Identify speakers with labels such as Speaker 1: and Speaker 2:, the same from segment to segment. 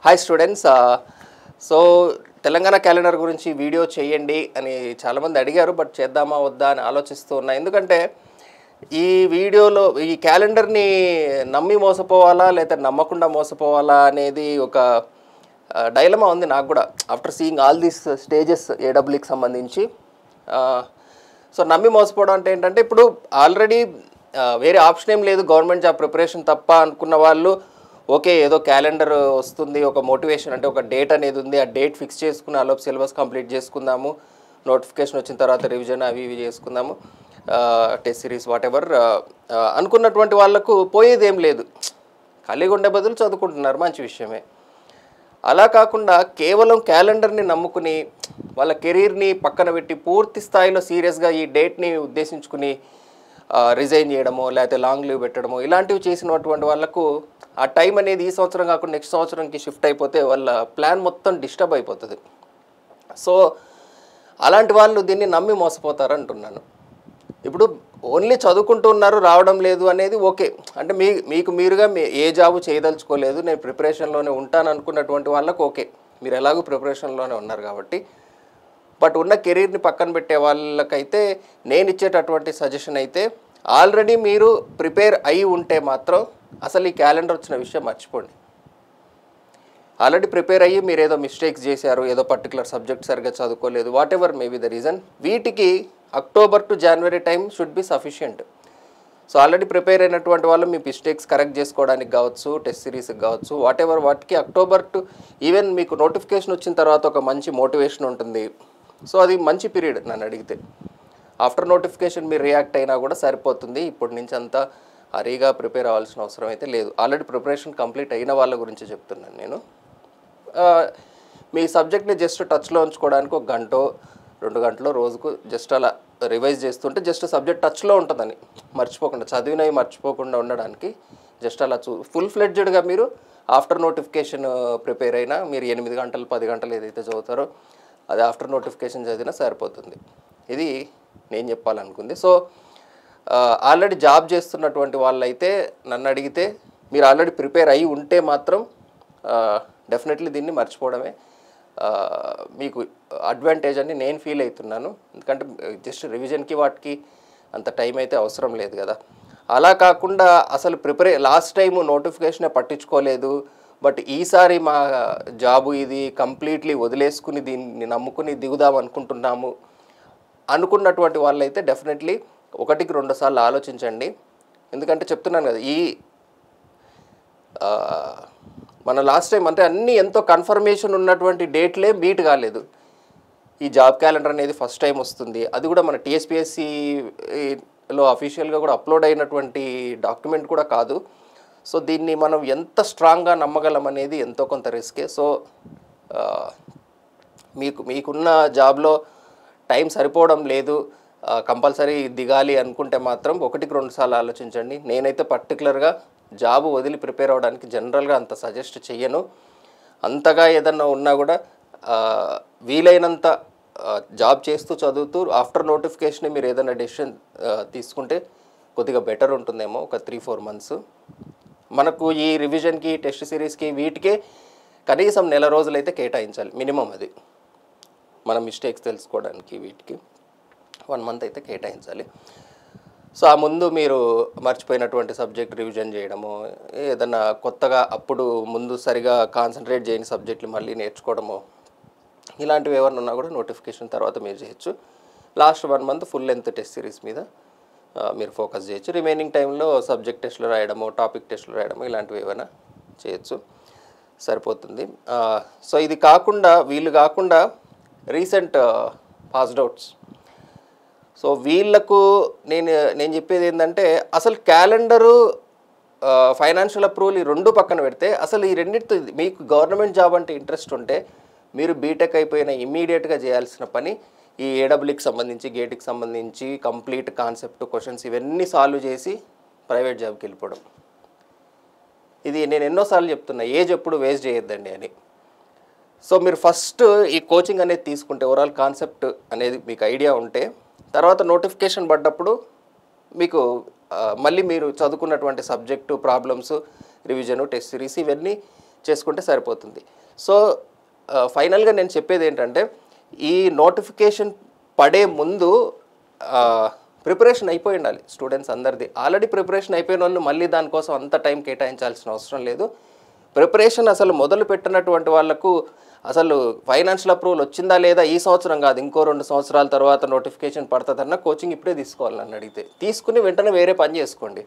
Speaker 1: Hi students. So Telangana calendar గురించి video చేయండి అని చాలామంది అడిగారు. బట్ చేద్దామా వద్దా అని ఆలోచిస్తూ ఉన్నా. ఎందుకంటే ఈ వీడియోలో ఈ క్యాలెండర్ని నమ్మి మోసపోవాలా లేదా నమ్మకుండా మోసపోవాలా అనేది ఒక డైలమా ఉంది నాకు కూడా. After seeing all these stages ఏడబ్ల్యూకి సంబంధించి సో నమ్మి మోసపోవడం అంటే ఏంటంటే, ఇప్పుడు ఆల్రెడీ వేరే ఆప్షన్ ఏం లేదు, గవర్నమెంట్ జాబ్ ప్రిపరేషన్ తప్ప అనుకున్న వాళ్ళు ఓకే ఏదో క్యాలెండర్ వస్తుంది, ఒక మోటివేషన్ అంటే ఒక డేట్ అనేది ఉంది, ఆ డేట్ ఫిక్స్ చేసుకుని ఆలోపు సిలబస్ కంప్లీట్ చేసుకుందాము, నోటిఫికేషన్ వచ్చిన తర్వాత రివిజన్ అవి ఇవి చేసుకుందాము, టెస్ట్ సిరీస్ వాట్ ఎవర్ అనుకున్నటువంటి వాళ్ళకు పోయేది ఏం లేదు. ఖాళీగా ఉండే బదులు చదువుకుంటున్నారు, మంచి విషయమే. అలా కాకుండా కేవలం క్యాలెండర్ని నమ్ముకుని వాళ్ళ కెరీర్ని పక్కన పెట్టి పూర్తి స్థాయిలో సీరియస్గా ఈ డేట్ని ఉద్దేశించుకుని రిజైన్ చేయడమో లేకపోతే లాంగ్ లీవ్ పెట్టడమో ఇలాంటివి చేసినటువంటి వాళ్ళకు ఆ టైం అనేది ఈ సంవత్సరం కాకుండా నెక్స్ట్ సంవత్సరంకి షిఫ్ట్ అయిపోతే వాళ్ళ ప్లాన్ మొత్తం డిస్టర్బ్ అయిపోతుంది. సో అలాంటి వాళ్ళు దీన్ని నమ్మి మోసపోతారు అంటున్నాను. ఇప్పుడు ఓన్లీ చదువుకుంటూ ఉన్నారు, రావడం లేదు అనేది ఓకే. అంటే మీకు మీరుగా ఏ జాబు చేయదలుచుకోలేదు, నేను ప్రిపరేషన్లోనే ఉంటాను అనుకున్నటువంటి వాళ్ళకు ఓకే, మీరు ఎలాగో ప్రిపరేషన్లోనే ఉన్నారు కాబట్టి. బట్ ఉన్న కెరీర్ని పక్కన పెట్టే వాళ్ళకైతే నేను ఇచ్చేటటువంటి సజెషన్ అయితే, ఆల్రెడీ మీరు ప్రిపేర్ అయి ఉంటే మాత్రం అసలు ఈ క్యాలెండర్ వచ్చిన విషయం మర్చిపోండి. ఆల్రెడీ ప్రిపేర్ అయ్యి మీరు ఏదో మిస్టేక్స్ చేశారు, ఏదో పర్టికులర్ సబ్జెక్ట్ సరిగ్గా చదువుకోలేదు, whatever maybe the reason, వీటికి October to January time should be sufficient. So already prepare అయినటువంటి వాళ్ళు మీ మిస్టేక్స్ కరెక్ట్ చేసుకోవడానికి కావచ్చు, టెస్ట్ సిరీస్కి కావచ్చు, వాట్ ఎవర్ వాటికి అక్టోబర్ టు ఈవెన్ మీకు నోటిఫికేషన్ వచ్చిన తర్వాత ఒక మంచి మోటివేషన్ ఉంటుంది. సో అది మంచి పీరియడ్ నన్ను అడిగితే. ఆఫ్టర్ నోటిఫికేషన్ మీరు రియాక్ట్ అయినా కూడా సరిపోతుంది. ఇప్పటి నుంచి అంతా హరీగా ప్రిపేర్ అవ్వాల్సిన అవసరం అయితే లేదు. ఆల్రెడీ ప్రిపరేషన్ కంప్లీట్ అయిన వాళ్ళ గురించి చెప్తున్నాను నేను. మీ సబ్జెక్ట్ని జస్ట్ టచ్లో ఉంచుకోవడానికి 1 గంటో 2 గంటలో రోజుకు జస్ట్ అలా రివైజ్ చేస్తుంటే జస్ట్ సబ్జెక్ట్ టచ్లో ఉంటుందని, మర్చిపోకుండా చదివినవి మర్చిపోకుండా ఉండడానికి జస్ట్ అలా ఫుల్ ఫ్లెడ్జ్డ్గా మీరు ఆఫ్టర్ నోటిఫికేషన్ ప్రిపేర్ అయినా మీరు 8 గంటలు 10 గంటలు ఏదైతే చదువుతారో అది ఆఫ్టర్ నోటిఫికేషన్ చదివినా సరిపోతుంది. ఇది నేను చెప్పాలనుకుంది. సో ఆల్రెడీ జాబ్ చేస్తున్నటువంటి వాళ్ళైతే నన్ను అడిగితే మీరు ఆల్రెడీ ప్రిపేర్ అయ్యి ఉంటే మాత్రం డెఫినెట్లీ దీన్ని మర్చిపోవడమే మీకు అడ్వాంటేజ్ అని నేను ఫీల్ అవుతున్నాను. ఎందుకంటే జస్ట్ రివిజన్కి వాటికి అంత టైం అయితే అవసరం లేదు కదా. అలా కాకుండా అసలు లాస్ట్ టైం నోటిఫికేషనే పట్టించుకోలేదు, బట్ ఈసారి మా జాబు ఇది కంప్లీట్లీ వదిలేసుకుని దీన్ని నమ్ముకుని దిగుదాం అనుకుంటున్నాము అనుకున్నటువంటి వాళ్ళైతే డెఫినెట్లీ 1-2 సార్లు ఆలోచించండి. ఎందుకంటే చెప్తున్నాను కదా, మన లాస్ట్ టైం అంటే అన్నీ ఎంతో కన్ఫర్మేషన్ ఉన్నటువంటి డేట్లే మీట్ కాలేదు. ఈ జాబ్ క్యాలెండర్ అనేది ఫస్ట్ టైం వస్తుంది, అది కూడా మన టీఎస్పీఎస్సీలో అఫీషియల్గా కూడా అప్లోడ్ అయినటువంటి డాక్యుమెంట్ కూడా కాదు. సో దీన్ని మనం ఎంత స్ట్రాంగ్గా నమ్మగలం అనేది ఎంతో కొంత రిస్కే. సో మీకున్న జాబ్లో టైం సరిపోవడం లేదు, కంపల్సరీ దిగాలి అనుకుంటే మాత్రం 1-2 సార్లు ఆలోచించండి. నేనైతే పర్టికులర్గా జాబ్ వదిలి ప్రిపేర్ అవ్వడానికి జనరల్గా అంత సజెస్ట్ చెయ్యను. అంతగా ఏదన్నా ఉన్నా కూడా వీలైనంత జాబ్ చేస్తూ చదువుతూ ఆఫ్టర్ నోటిఫికేషన్ మీరు ఏదైనా డెసిషన్ తీసుకుంటే కొద్దిగా బెటర్ ఉంటుందేమో. ఒక 3-4 మంత్స్ మనకు ఈ రివిజన్కి, టెస్ట్ సిరీస్కి, వీటికే కనీసం 1 నెల రోజులైతే కేటాయించాలి మినిమం. అది మన మిస్టేక్స్ తెలుసుకోవడానికి వీటికి 1 మంత్ అయితే కేటాయించాలి. సో ఆ ముందు మీరు మర్చిపోయినటువంటి సబ్జెక్ట్ రివిజన్ చేయడము, ఏదన్నా కొత్తగా అప్పుడు ముందు సరిగా కాన్సన్ట్రేట్ చేయని సబ్జెక్టులు మళ్ళీ నేర్చుకోవడము, ఇలాంటివి ఏమన్నా ఉన్నా కూడా నోటిఫికేషన్ తర్వాత మీరు చేయొచ్చు. Last 1 month full length test series మీద మీరు ఫోకస్ చేయొచ్చు. రిమైనింగ్ టైంలో సబ్జెక్ట్ టెస్ట్లు రాయడము, టాపిక్ టెస్ట్లు రాయడము, ఇలాంటివి ఏమైనా చేయొచ్చు, సరిపోతుంది. సో ఇది కాకుండా వీళ్ళు కాకుండా రీసెంట్ పాస్డ్ అవుట్స్, సో వీళ్ళకు నేను చెప్పేది ఏంటంటే, అసలు క్యాలెండరు, ఫైనాన్షియల్ అప్రూవల్ ఈ 2 పక్కన పెడితే అసలు ఈ రెండింటితో మీకు గవర్నమెంట్ జాబ్ అంటే ఇంట్రెస్ట్ ఉంటే మీరు బీటెక్ అయిపోయిన ఇమ్మీడియట్గా చేయాల్సిన పని ఈ ఏడబ్ల్యూకి సంబంధించి, గేట్కి సంబంధించి కంప్లీట్ కాన్సెప్ట్ క్వశ్చన్స్ ఇవన్నీ సాల్వ్ చేసి ప్రైవేట్ జాబ్కి వెళ్ళిపోవడం. ఇది నేను ఎన్నోసార్లు చెప్తున్నా, ఏజ్ ఎప్పుడు వేస్ట్ చేయొద్దండి అని. సో మీరు ఫస్ట్ ఈ కోచింగ్ అనేది తీసుకుంటే, ఓవరాల్ కాన్సెప్ట్ అనేది మీకు ఐడియా ఉంటే, తర్వాత నోటిఫికేషన్ పడ్డప్పుడు మీకు మళ్ళీ మీరు చదువుకున్నటువంటి subject, problems, revision, test series ఇవన్నీ చేసుకుంటే సరిపోతుంది. సో ఫైనల్గా నేను చెప్పేది ఏంటంటే ఈ నోటిఫికేషన్ పడే ముందు ప్రిపరేషన్ అయిపోయి ఉండాలి స్టూడెంట్స్ అందరిది. ఆల్రెడీ ప్రిపరేషన్ అయిపోయిన వాళ్ళు మళ్ళీ దానికోసం అంత టైం కేటాయించాల్సిన అవసరం లేదు. ప్రిపరేషన్ అసలు మొదలు పెట్టినటువంటి వాళ్ళకు అసలు ఫైనాన్షియల్ అప్రూవల్ వచ్చిందా లేదా ఈ సంవత్సరం కాదు, ఇంకో 2 సంవత్సరాల తర్వాత నోటిఫికేషన్ పడుతుందన్న కోచింగ్ ఇప్పుడే తీసుకోవాలి నన్ను అడిగితే. తీసుకుని వెంటనే వేరే పని చేసుకోండి.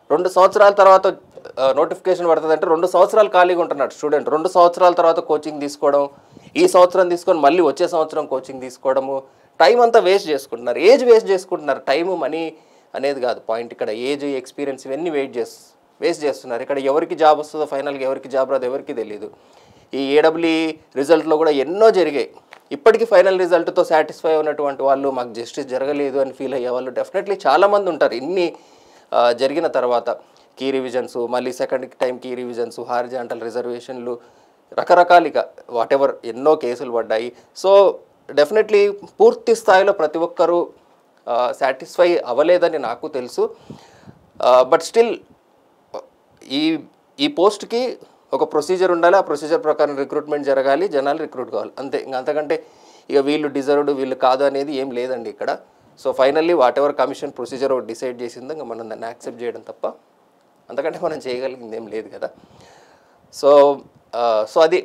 Speaker 1: 2 సంవత్సరాల తర్వాత నోటిఫికేషన్ పడుతుందంటే 2 సంవత్సరాలు ఖాళీగా ఉంటున్నాడు స్టూడెంట్. 2 సంవత్సరాల తర్వాత కోచింగ్ తీసుకోవడం, ఈ సంవత్సరం తీసుకొని మళ్ళీ వచ్చే సంవత్సరం కోచింగ్ తీసుకోవడము, టైం అంతా వేస్ట్ చేసుకుంటున్నారు. ఏజ్ వేస్ట్ చేసుకుంటున్నారు. టైము మనీ అనేది కాదు పాయింట్ ఇక్కడ. ఏజ్, ఎక్స్పీరియన్స్ ఇవన్నీ వేస్ట్ చేస్తున్నారు. ఇక్కడ ఎవరికి జాబ్ వస్తుందో ఫైనల్గా ఎవరికి జాబ్ రాదు ఎవరికి తెలియదు. ఈ ఏడబ్ల్యూ రిజల్ట్లో కూడా ఎన్నో జరిగాయి. ఇప్పటికీ ఫైనల్ రిజల్ట్తో సాటిస్ఫై ఉన్నటువంటి వాళ్ళు, మాకు జస్టిస్ జరగలేదు అని ఫీల్ అయ్యే వాళ్ళు డెఫినెట్లీ చాలామంది ఉంటారు. ఇన్ని జరిగిన తర్వాత కీ రివిజన్స్, మళ్ళీ second time key revisions, horizontal రిజర్వేషన్లు, రకరకాలుగా వాటెవర్ ఎన్నో కేసులు పడ్డాయి. సో డెఫినెట్లీ పూర్తి స్థాయిలో ప్రతి ఒక్కరూ సాటిస్ఫై అవ్వలేదని నాకు తెలుసు. బట్ స్టిల్ ఈ పోస్ట్కి ఒక ప్రొసీజర్ ఉండాలి. ఆ ప్రొసీజర్ ప్రకారం రిక్రూట్మెంట్ జరగాలి, జనాలు రిక్రూట్ కావాలి అంతే. ఇంకా అంతకంటే ఇక వీళ్ళు డిజర్వ్డ్ వీళ్ళు కాదు అనేది ఏం లేదండి ఇక్కడ. So finally whatever commission procedure decide చేసిందో ఇంకా మనం దాన్ని యాక్సెప్ట్ చేయడం తప్ప అంతకంటే మనం చేయగలిగింది ఏం లేదు కదా. సో అది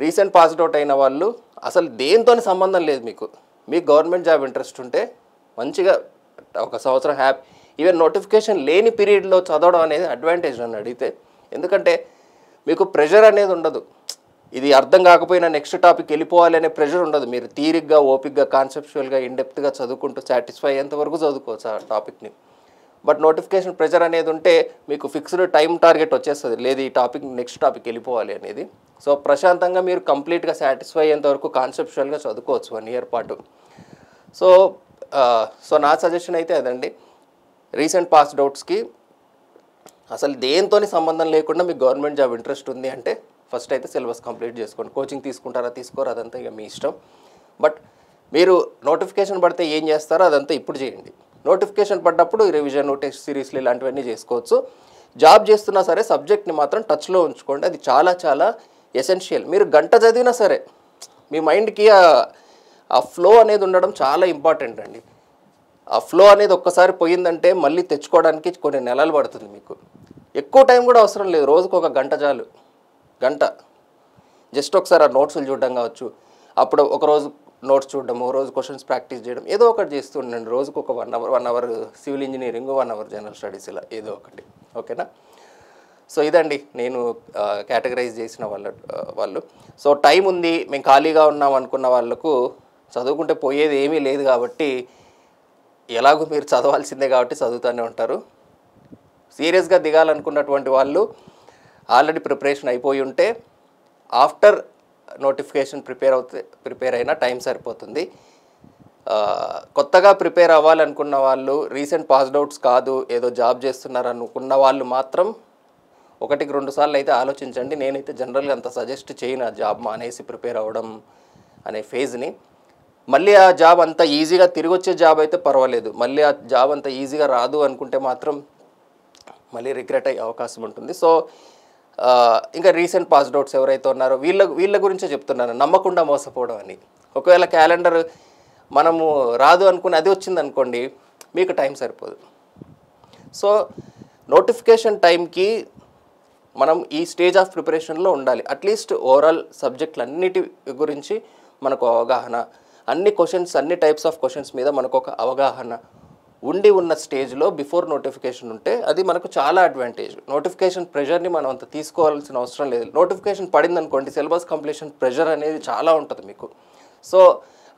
Speaker 1: రీసెంట్ పాస్డ్ అవుట్ అయిన వాళ్ళు అసలు దేంతో సంబంధం లేదు మీకు గవర్నమెంట్ జాబ్ ఇంట్రెస్ట్ ఉంటే మంచిగా ఒక సంవత్సరం హ్యాపీ, ఈవెన్ నోటిఫికేషన్ లేని పీరియడ్లో చదవడం అనేది అడ్వాంటేజ్ నన్ను అడిగితే. ఎందుకంటే మీకు ప్రెషర్ అనేది ఉండదు. ఇది అర్థం కాకపోయినా నెక్స్ట్ టాపిక్ వెళ్ళిపోవాలి అనే ప్రెషర్ ఉండదు. మీరు తీరిగ్గా, ఓపిక్గా, కాన్సెప్చువల్గా, ఇన్డెప్త్గా చదువుకుంటూ సాటిస్ఫై అయ్యేంతవరకు చదువుకోవచ్చు ఆ టాపిక్ని. బట్ నోటిఫికేషన్ ప్రెషర్ అనేది ఉంటే మీకు ఫిక్స్డ్ టైం టార్గెట్ వచ్చేస్తుంది, లేదు ఈ టాపిక్ నెక్స్ట్ టాపిక్ వెళ్ళిపోవాలి అనేది. సో ప్రశాంతంగా మీరు కంప్లీట్గా సాటిస్ఫై అయ్యేంతవరకు కాన్సెప్చువల్గా చదువుకోవచ్చు 1 year పాటు. సో నా సజెషన్ అయితే అదండి. రీసెంట్ పాస్డ్ అవుట్స్కి అసలు దేంతో సంబంధం లేకుండా మీకు గవర్నమెంట్ జాబ్ ఇంట్రెస్ట్ ఉంది అంటే ఫస్ట్ అయితే సిలబస్ కంప్లీట్ చేసుకోండి. కోచింగ్ తీసుకుంటారా తీసుకోరా అదంతా ఇక మీ ఇష్టం. బట్ మీరు నోటిఫికేషన్ పడితే ఏం చేస్తారో అదంతా ఇప్పుడు చేయండి. నోటిఫికేషన్ పడ్డప్పుడు రివిజన్, టెస్ట్ సిరీస్లు ఇలాంటివన్నీ చేసుకోవచ్చు. జాబ్ చేస్తున్నా సరే సబ్జెక్ట్ని మాత్రం టచ్లో ఉంచుకోండి. అది చాలా చాలా ఎసెన్షియల్. మీరు గంట చదివినా సరే మీ మైండ్కి ఆ ఫ్లో అనేది ఉండడం చాలా ఇంపార్టెంట్ అండి. ఆ ఫ్లో అనేది ఒక్కసారి పోయిందంటే మళ్ళీ తెచ్చుకోవడానికి కొన్ని నెలలు పడుతుంది. మీకు ఎక్కువ టైం కూడా అవసరం లేదు. రోజుకు 1 గంట చాలు. గంట జస్ట్ ఒకసారి ఆ నోట్స్లు చూడడం కావచ్చు, అప్పుడు ఒకరోజు నోట్స్ చూడడము, రోజు క్వశ్చన్స్ ప్రాక్టీస్ చేయడం, ఏదో ఒకటి చేస్తూ ఉండండి. రోజుకు ఒక 1 hour civil engineering, 1 hour general studies, ఇలా ఏదో ఒకటి. ఓకేనా? సో ఇదండి నేను కేటగరైజ్ చేసిన వాళ్ళు. సో టైం ఉంది, మేము ఖాళీగా ఉన్నాం అనుకున్న వాళ్ళకు చదువుకుంటే పోయేది ఏమీ లేదు కాబట్టి ఎలాగో మీరు చదవాల్సిందే కాబట్టి చదువుతూనే ఉంటారు. సీరియస్గా దిగాలనుకున్నటువంటి వాళ్ళు ఆల్రెడీ ప్రిపరేషన్ అయిపోయి ఉంటే ఆఫ్టర్ నోటిఫికేషన్ ప్రిపేర్ అయినా టైం సరిపోతుంది. కొత్తగా ప్రిపేర్ అవ్వాలనుకున్న వాళ్ళు, రీసెంట్ పాస్డ్ అవుట్స్ కాదు ఏదో జాబ్ చేస్తున్నారు అనుకున్న వాళ్ళు మాత్రం 1-2 సార్లు అయితే ఆలోచించండి. నేనైతే జనరల్గా అంత సజెస్ట్ చేయను ఆ జాబ్ మానేసి ప్రిపేర్ అవ్వడం అనే ఫేజ్ని. మళ్ళీ ఆ జాబ్ అంత ఈజీగా తిరిగి వచ్చే జాబ్ అయితే పర్వాలేదు, మళ్ళీ ఆ జాబ్ అంత ఈజీగా రాదు అనుకుంటే మాత్రం మళ్ళీ రిగ్రెట్ అయ్యే అవకాశం ఉంటుంది. సో ఇంకా రీసెంట్ పాస్డ్ అవుట్స్ ఎవరైతే ఉన్నారో వీళ్ళ గురించే చెప్తున్నాను, నమ్మకుండా మోసపోవడం అని. ఒకవేళ క్యాలెండర్ మనము రాదు అనుకుని అది వచ్చింది అనుకోండి, మీకు టైం సరిపోదు. సో నోటిఫికేషన్ టైంకి మనం ఈ స్టేజ్ ఆఫ్ ప్రిపరేషన్లో ఉండాలి. అట్లీస్ట్ ఓవరాల్ సబ్జెక్టులు అన్నిటి గురించి మనకు అవగాహన, అన్ని క్వశ్చన్స్, అన్ని టైప్స్ ఆఫ్ క్వశ్చన్స్ మీద మనకు ఒక అవగాహన ఉన్న స్టేజ్లో బిఫోర్ నోటిఫికేషన్ ఉంటే అది మనకు చాలా అడ్వాంటేజ్. నోటిఫికేషన్ ప్రెషర్ని మనం అంత తీసుకోవాల్సిన అవసరం లేదు. నోటిఫికేషన్ పడిందనుకోండి, సిలబస్ కంప్లీషన్ ప్రెషర్ అనేది చాలా ఉంటుంది మీకు. సో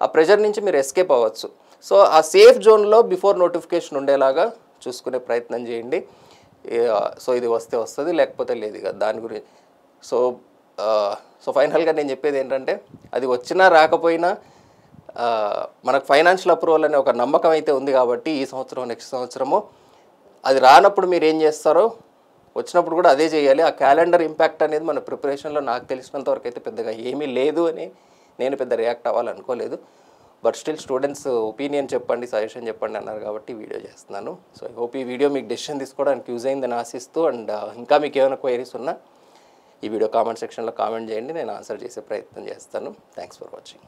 Speaker 1: ఆ ప్రెషర్ నుంచి మీరు ఎస్కేప్ అవ్వచ్చు. సో ఆ సేఫ్ జోన్లో బిఫోర్ నోటిఫికేషన్ ఉండేలాగా చూసుకునే ప్రయత్నం చేయండి. సో ఇది వస్తే వస్తుంది, లేకపోతే లేదు కదా దాని గురించి. సో ఫైనల్గా నేను చెప్పేది ఏంటంటే, అది వచ్చినా రాకపోయినా మనకు ఫైనాన్షియల్ అప్రూవల్ అనే ఒక నమ్మకం అయితే ఉంది కాబట్టి ఈ సంవత్సరం నెక్స్ట్ సంవత్సరము అది రానప్పుడు మీరు ఏం చేస్తారో వచ్చినప్పుడు కూడా అదే చేయాలి. ఆ క్యాలెండర్ ఇంపాక్ట్ అనేది మన ప్రిపరేషన్లో నాకు తెలిసినంత వరకు అయితే పెద్దగా ఏమీ లేదు అని నేను పెద్ద రియాక్ట్ అవ్వాలనుకోలేదు. బట్ స్టిల్ స్టూడెంట్స్ ఒపీనియన్ చెప్పండి, సజెషన్ చెప్పండి అన్నారు కాబట్టి వీడియో చేస్తున్నాను. సో ఐ హోప్ ఈ వీడియో మీకు డెసిషన్ తీసుకోవడానికి యూజ్ అయిందని ఆశిస్తూ, అండ్ ఇంకా మీకు ఏమైనా క్వైరీస్ ఉన్నా ఈ వీడియో కామెంట్ సెక్షన్లో కామెంట్ చేయండి, నేను ఆన్సర్ చేసే ప్రయత్నం చేస్తాను. Thanks for watching.